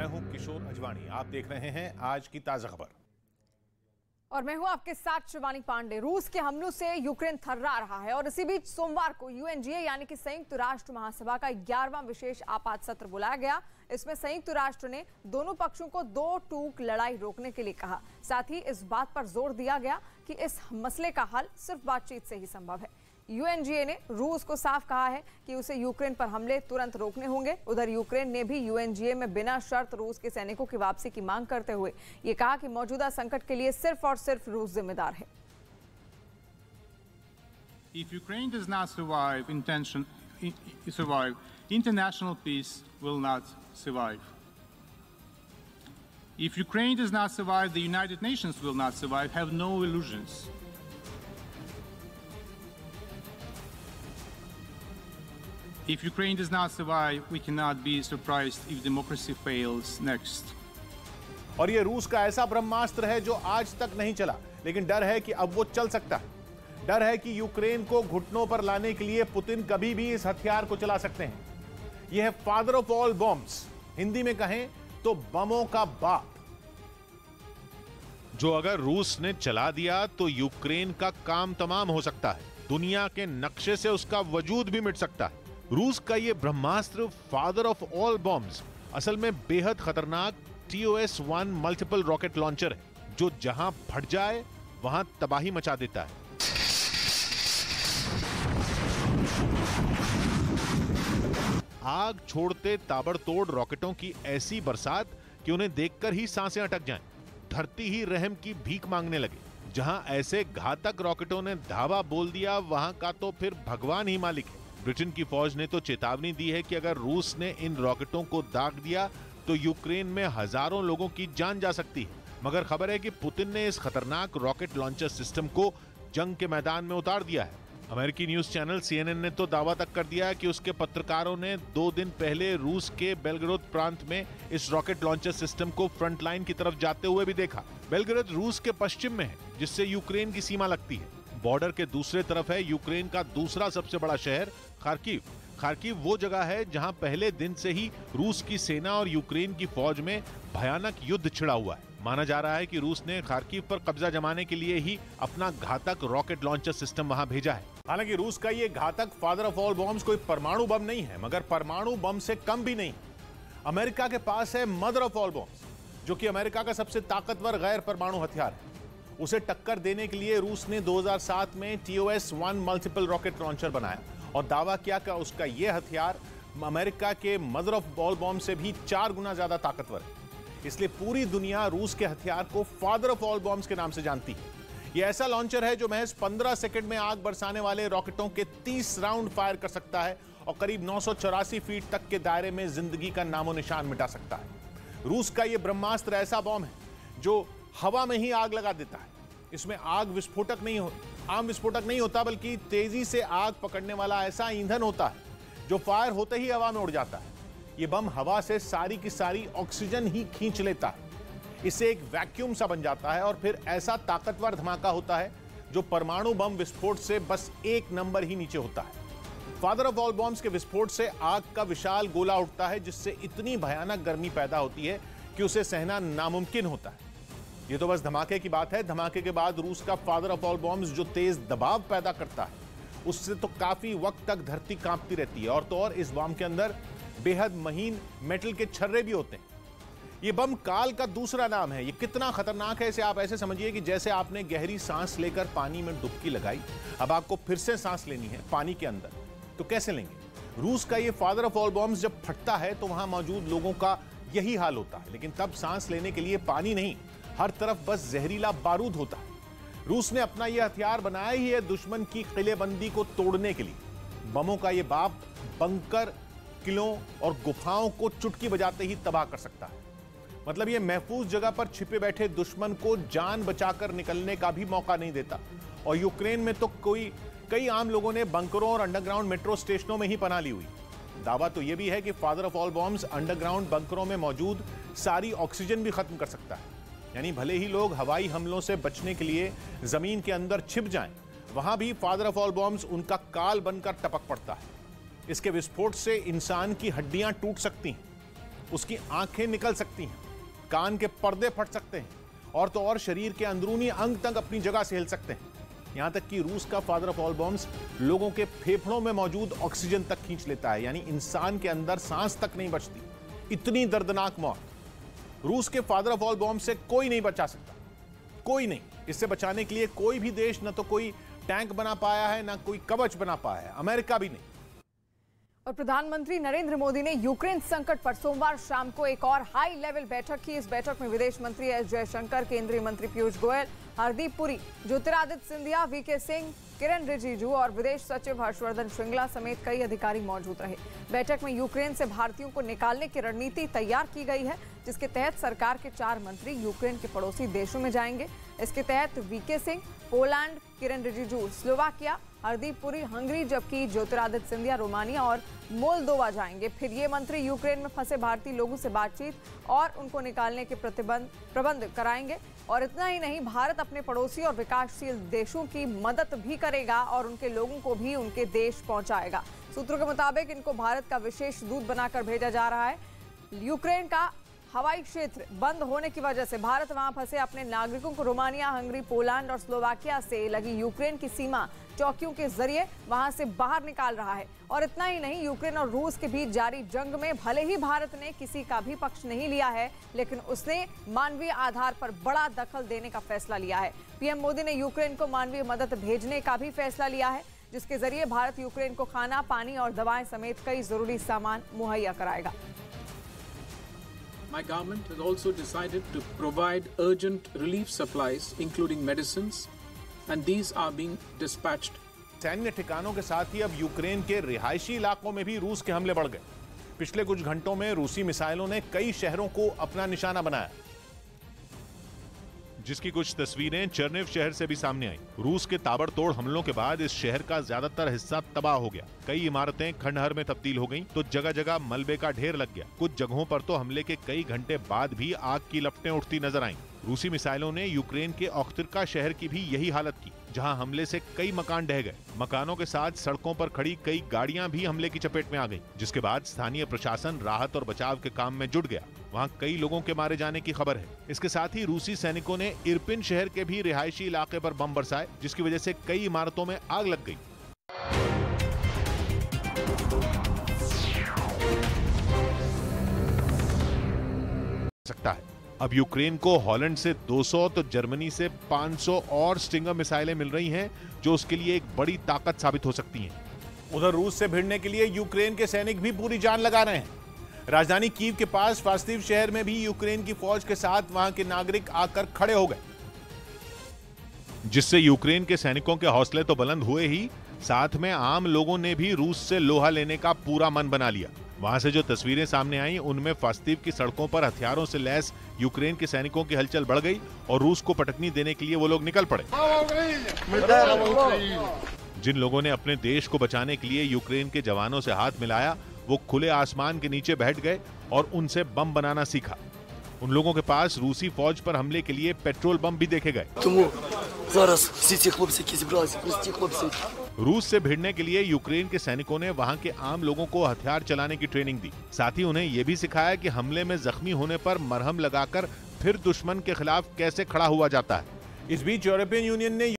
मैं हूं किशोर अजवाणी। आप देख रहे हैं आज की ताजा खबर और मैं हूं आपके साथ शिवानी पांडे। रूस के हमलों से यूक्रेन थर्रा रहा है और इसी बीच सोमवार को यूएनजीए यानी कि संयुक्त राष्ट्र महासभा का 11वां विशेष आपात सत्र बुलाया गया। इसमें संयुक्त राष्ट्र ने दोनों पक्षों को दो टूक लड़ाई रोकने के लिए कहा। साथ ही इस बात पर जोर दिया गया कि इस मसले का हल सिर्फ बातचीत से ही संभव है। यूएनजीए ने रूस को साफ कहा है कि उसे यूक्रेन पर हमले तुरंत रोकने होंगे। उधर यूक्रेन ने भी यूएनजीए में बिना शर्त रूस के सैनिकों की वापसी की मांग करते हुए ये कहा कि मौजूदा संकट के लिए सिर्फ और सिर्फ रूस जिम्मेदार है। If Ukraine does not survive, international peace will not survive. If Ukraine does not survive, the United Nations will not survive. Have no illusions. If Ukraine does not survive, we cannot be surprised if democracy fails next. और ये रूस का ऐसा ब्रह्मास्त्र है जो आज तक नहीं चला, लेकिन डर है कि अब वो चल सकता है। डर है कि यूक्रेन को घुटनों पर लाने के लिए पुतिन कभी भी इस हथियार को चला सकते हैं। यह है father of all bombs, Hindi में कहें तो बमों का बाप, जो अगर रूस ने चला दिया तो यूक्रेन का काम तमाम हो सकता है। दुनिया के नक्शे से उसका वजूद भी मिट सकता है। रूस का ये ब्रह्मास्त्र फादर ऑफ ऑल बॉम्ब्स असल में बेहद खतरनाक TOS-1 मल्टीपल रॉकेट लॉन्चर है, जो जहां फट जाए वहां तबाही मचा देता है। आग छोड़ते ताबड़तोड़ रॉकेटों की ऐसी बरसात कि उन्हें देखकर ही सांसें अटक जाएं। धरती ही रहम की भीख मांगने लगे। जहां ऐसे घातक रॉकेटों ने धावा बोल दिया, वहां का तो फिर भगवान ही मालिक है। ब्रिटेन की फौज ने तो चेतावनी दी है कि अगर रूस ने इन रॉकेटों को दाग दिया तो यूक्रेन में हजारों लोगों की जान जा सकती है। मगर खबर है कि पुतिन ने इस खतरनाक रॉकेट लॉन्चर सिस्टम को जंग के मैदान में उतार दिया है। अमेरिकी न्यूज चैनल CNN ने तो दावा तक कर दिया है कि उसके पत्रकारों ने 2 दिन पहले रूस के बेलग्रोद प्रांत में इस रॉकेट लॉन्चर सिस्टम को फ्रंट लाइन की तरफ जाते हुए भी देखा। बेलग्रोद रूस के पश्चिम में है, जिससे यूक्रेन की सीमा लगती है। बॉर्डर के दूसरे तरफ है यूक्रेन का दूसरा सबसे बड़ा शहर खार्किव। खार्किव वो जगह है जहां पहले दिन से ही रूस की सेना और यूक्रेन की फौज में भयानक युद्ध छिड़ा हुआ है। माना जा रहा है कि रूस ने खार्किव पर कब्जा जमाने के लिए ही अपना घातक रॉकेट लॉन्चर सिस्टम वहां भेजा है। हालांकि रूस का ये घातक फादर ऑफ ऑल बॉम्ब्स कोई परमाणु बम नहीं है, मगर परमाणु बम से कम भी नहीं। अमेरिका के पास है मदर ऑफ ऑल बॉम्ब्स, जो कि अमेरिका का सबसे ताकतवर गैर परमाणु हथियार है। उसे टक्कर देने के लिए रूस ने 2007 में TOS-1 मल्टीपल रॉकेट लॉन्चर बनाया और दावा किया कि उसका यह हथियार अमेरिका के मदर ऑफ ऑल बॉम्ब से भी 4 गुना ज्यादा ताकतवर है। इसलिए पूरी दुनिया रूस के हथियार को फादर ऑफ ऑल बॉम्ब्स के नाम से जानती है। यह ऐसा लॉन्चर है जो महज 15 सेकंड में आग बरसाने वाले रॉकेटों के 30 राउंड फायर कर सकता है और करीब 984 फीट तक के दायरे में जिंदगी का नामो निशान मिटा सकता है। रूस का यह ब्रह्मास्त्र ऐसा बॉम्ब है जो हवा में ही आग लगा देता है। इसमें आम विस्फोटक नहीं होता, बल्कि तेजी से आग पकड़ने वाला ऐसा ईंधन होता है जो फायर होते ही हवा में उड़ जाता है। यह बम हवा से सारी की सारी ऑक्सीजन ही खींच लेता है। इससे एक वैक्यूम सा बन जाता है और फिर ऐसा ताकतवर धमाका होता है जो परमाणु बम विस्फोट से बस 1 नंबर ही नीचे होता है। फादर ऑफ ऑल बॉम्ब्स के विस्फोट से आग का विशाल गोला उठता है, जिससे इतनी भयानक गर्मी पैदा होती है कि उसे सहना नामुमकिन होता है। ये तो बस धमाके की बात है। धमाके के बाद रूस का फादर ऑफ ऑल बॉम्ब्स जो तेज दबाव पैदा करता है, उससे तो काफी वक्त तक धरती कांपती रहती है। और तो और इस बम के अंदर बेहद महीन मेटल के छर्रे भी होते हैं। ये बम काल का दूसरा नाम है। ये कितना खतरनाक है, इसे आप ऐसे समझिए कि जैसे आपने गहरी सांस लेकर पानी में डुबकी लगाई, अब आपको फिर से सांस लेनी है पानी के अंदर, तो कैसे लेंगे? रूस का ये फादर ऑफ ऑल बॉम्ब्स जब फटता है तो वहां मौजूद लोगों का यही हाल होता है। लेकिन तब सांस लेने के लिए पानी नहीं, हर तरफ बस जहरीला बारूद होता है। रूस ने अपना यह हथियार बनाया ही है दुश्मन की किलेबंदी को तोड़ने के लिए। बमों का यह बाप बंकर, किलों और गुफाओं को चुटकी बजाते ही तबाह कर सकता है। मतलब यह महफूज जगह पर छिपे बैठे दुश्मन को जान बचाकर निकलने का भी मौका नहीं देता। और यूक्रेन में तो कई आम लोगों ने बंकरों और अंडरग्राउंड मेट्रो स्टेशनों में ही पनाह ली हुई। दावा तो यह भी है कि father of all bombs underground बंकरों में मौजूद सारी ऑक्सीजन भी खत्म कर सकता है। यानी भले ही लोग हवाई हमलों से बचने के लिए जमीन के अंदर छिप जाएं, वहां भी फादर ऑफ ऑल बॉम्ब्स उनका काल बनकर टपक पड़ता है। इसके विस्फोट से इंसान की हड्डियां टूट सकती हैं उसकी आंखें निकल सकती हैं, कान के पर्दे फट सकते हैं और तो और शरीर के अंदरूनी अंग तक अपनी जगह से हिल सकते हैं। यहां तक कि रूस का फादर ऑफ ऑल बॉम्ब्स लोगों के फेफड़ों में मौजूद ऑक्सीजन तक खींच लेता है, यानी इंसान के अंदर सांस तक नहीं बचती। इतनी दर्दनाक मौत। रूस के फादर ऑफ ऑल बॉम्ब से कोई नहीं बचा सकता, कोई नहीं। इससे बचाने के लिए कोई भी देश न तो कोई टैंक बना पाया है, ना कोई कवच बना पाया है, अमेरिका भी नहीं। और प्रधानमंत्री नरेंद्र मोदी ने यूक्रेन संकट पर सोमवार शाम को एक और हाई लेवल बैठक की। इस बैठक में विदेश मंत्री एस जयशंकर, केंद्रीय मंत्री पीयूष गोयल, हरदीप पुरी, ज्योतिरादित्य सिंधिया, वीके सिंह, किरण रिजिजू और विदेश सचिव हर्षवर्धन श्रृंगला समेत कई अधिकारी मौजूद रहे। बैठक में यूक्रेन से भारतीयों को निकालने की रणनीति तैयार की गई है, जिसके तहत सरकार के 4 मंत्री यूक्रेन के पड़ोसी देशों में जाएंगे। इसके तहत वीके सिंह पोलैंड, किरण रिजिजू स्लोवाकिया, हरदीप पुरी हंगरी, जबकि ज्योतिरादित्य सिंधिया रोमानिया और मोल्दोवा जाएंगे। फिर ये मंत्री यूक्रेन में फंसे भारतीय लोगों से बातचीत और उनको निकालने के प्रबंध कराएंगे। और इतना ही नहीं, भारत अपने पड़ोसी और विकासशील देशों की मदद भी करेगा और उनके लोगों को भी उनके देश पहुंचाएगा। सूत्रों के मुताबिक इनको भारत का विशेष दूत बनाकर भेजा जा रहा है। यूक्रेन का हवाई क्षेत्र बंद होने की वजह से भारत वहां फंसे अपने नागरिकों को रोमानिया, हंगरी, पोलैंड और स्लोवाकिया से लगी यूक्रेन की सीमा चौकियों के जरिए वहां से बाहर निकाल रहा है। और इतना ही नहीं, यूक्रेन और रूस के बीच जारी जंग में भले ही भारत ने किसी का भी पक्ष नहीं लिया है, लेकिन उसने मानवीय आधार पर बड़ा दखल देने का फैसला लिया है। पीएम मोदी ने यूक्रेन को मानवीय मदद भेजने का भी फैसला लिया है, जिसके जरिए भारत यूक्रेन को खाना, पानी और दवाएं समेत कई जरूरी सामान मुहैया कराएगा। My government has also decided to provide urgent relief supplies, including medicines, and these are being dispatched. सैन्य ठिकानों के साथ ही अब यूक्रेन के रिहायशी इलाकों में भी रूस के हमले बढ़ गए। पिछले कुछ घंटों में रूसी मिसाइलों ने कई शहरों को अपना निशाना बनाया, जिसकी कुछ तस्वीरें चर्निव शहर से भी सामने आई। रूस के ताबड़तोड़ हमलों के बाद इस शहर का ज्यादातर हिस्सा तबाह हो गया। कई इमारतें खंडहर में तब्दील हो गईं, तो जगह जगह मलबे का ढेर लग गया। कुछ जगहों पर तो हमले के कई घंटे बाद भी आग की लपटें उठती नजर आईं। रूसी मिसाइलों ने यूक्रेन के ओख्तिर्का शहर की भी यही हालत की, जहां हमले से कई मकान ढह गए। मकानों के साथ सड़कों पर खड़ी कई गाड़ियां भी हमले की चपेट में आ गईं, जिसके बाद स्थानीय प्रशासन राहत और बचाव के काम में जुट गया। वहां कई लोगों के मारे जाने की खबर है। इसके साथ ही रूसी सैनिकों ने इरपिन शहर के भी रिहायशी इलाके पर बम बरसाए, जिसकी वजह से कई इमारतों में आग लग गई। सकता है अब यूक्रेन को हॉलैंड से 200 तो जर्मनी से 500 और स्टिंगर मिसाइलें मिल रही हैं, जो उसके लिए एक बड़ी ताकत साबित हो सकती हैं। उधर रूस से भिड़ने के लिए यूक्रेन के सैनिक भी पूरी जान लगा रहे हैं। राजधानी कीव के पास फास्तिव शहर में भी यूक्रेन की फौज के साथ वहां के नागरिक आकर खड़े हो गए, जिससे यूक्रेन के सैनिकों के हौसले तो बुलंद हुए ही, साथ में आम लोगों ने भी रूस से लोहा लेने का पूरा मन बना लिया। वहां से जो तस्वीरें सामने आई, उनमें फास्तिव की सड़कों पर हथियारों से लैस यूक्रेन के सैनिकों की हलचल बढ़ गई और रूस को पटकनी देने के लिए वो लोग निकल पड़े। जिन लोगों ने अपने देश को बचाने के लिए यूक्रेन के जवानों से हाथ मिलाया, वो खुले आसमान के नीचे बैठ गए और उनसे बम बनाना सीखा। उन लोगों के पास रूसी फौज पर हमले के लिए पेट्रोल बम भी देखे गए। रूस से भिड़ने के लिए यूक्रेन के सैनिकों ने वहां के आम लोगों को हथियार चलाने की ट्रेनिंग दी। साथ ही उन्हें यह भी सिखाया कि हमले में जख्मी होने पर मरहम लगाकर फिर दुश्मन के खिलाफ कैसे खड़ा हुआ जाता है। इस बीच यूरोपियन यूनियन ने